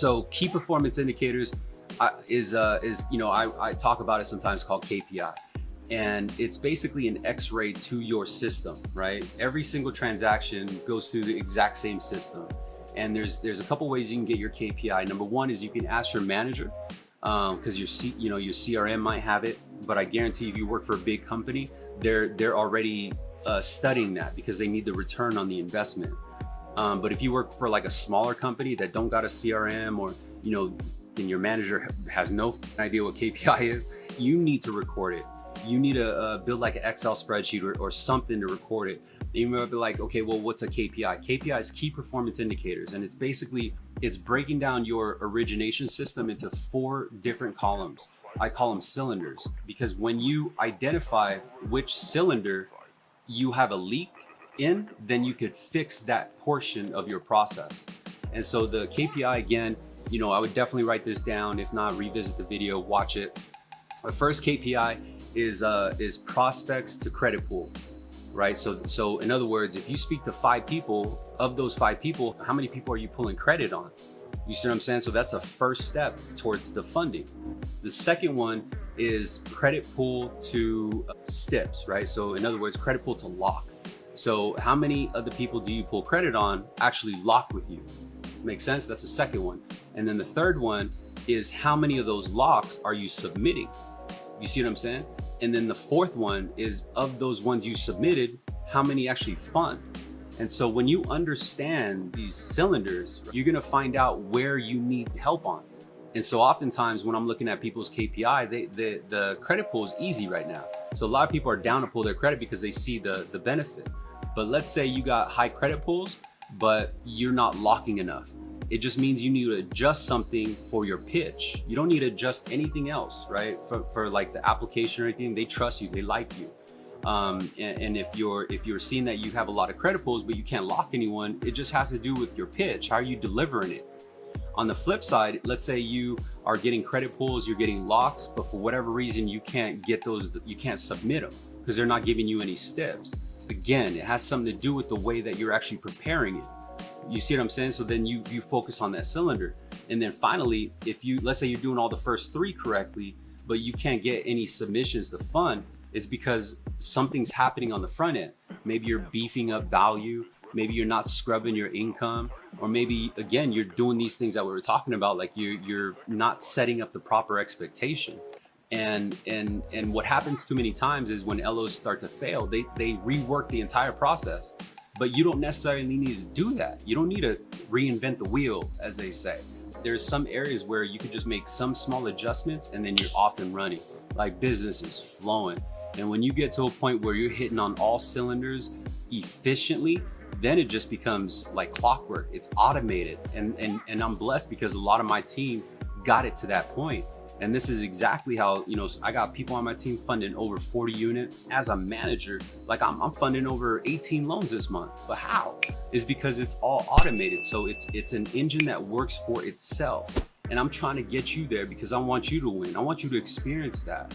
So key performance indicators is I talk about it sometimes called KPI. And it's basically an X-ray to your system, right? Every single transaction goes through the exact same system. And there's a couple ways you can get your KPI. Number one is you can ask your manager, because your CRM might have it, but I guarantee if you work for a big company, they're already studying that because they need the return on the investment. But if you work for like a smaller company that don't got a CRM, or and your manager has no idea what KPI is, you need to record it. You need to build like an Excel spreadsheet or something to record it. You might be like, okay, well, what's a KPI? KPI is key performance indicators, and it's breaking down your origination system into 4 different columns. I call them cylinders, because when you identify which cylinder you have a leak in, then you could fix that portion of your process. And so the KPI, again, I would definitely write this down. If not, revisit the video, watch it. The first KPI is prospects to credit pool, right? So in other words, if you speak to 5 people, of those 5 people, how many people are you pulling credit on? You see what I'm saying? So that's a first step towards the funding. The second one is credit pool to STIPs, right? So in other words, credit pool to lock. So how many of the people do you pull credit on actually lock with you? Make sense? That's the second one. And then the third one is how many of those locks are you submitting? You see what I'm saying? And then the fourth one is, of those ones you submitted, how many actually fund? And so when you understand these cylinders, you're gonna find out where you need help on. And so oftentimes when I'm looking at people's KPI, the credit pool is easy right now. So a lot of people are down to pull their credit because they see the benefit. But let's say you got high credit pools, but you're not locking enough. It just means you need to adjust something for your pitch. You don't need to adjust anything else, right? For like the application or anything, they trust you, they like you. And if you're seeing that you have a lot of credit pulls, but you can't lock anyone, it just has to do with your pitch. How are you delivering it? On the flip side, let's say you are getting credit pulls, you're getting locks, but for whatever reason, you can't get those, you can't submit them because they're not giving you any STIPs. Again, it has something to do with the way that you're actually preparing it. You see what I'm saying? So then you focus on that cylinder. And then finally, let's say you're doing all the first 3 correctly, but you can't get any submissions to fund, it's because something's happening on the front end. Maybe you're beefing up value, maybe you're not scrubbing your income, or maybe again, you're doing these things that we were talking about, like you're not setting up the proper expectation. And what happens too many times is when LOs start to fail, they rework the entire process. But you don't necessarily need to do that. You don't need to reinvent the wheel, as they say. There's some areas where you can just make some small adjustments and then you're off and running. Like business is flowing. And when you get to a point where you're hitting on all cylinders efficiently, then it just becomes like clockwork. It's automated. And I'm blessed because a lot of my team got it to that point. And this is exactly how, I got people on my team funding over 40 units. As a manager, like I'm funding over 18 loans this month. But how? Is because it's all automated. So it's an engine that works for itself. And I'm trying to get you there because I want you to win. I want you to experience that.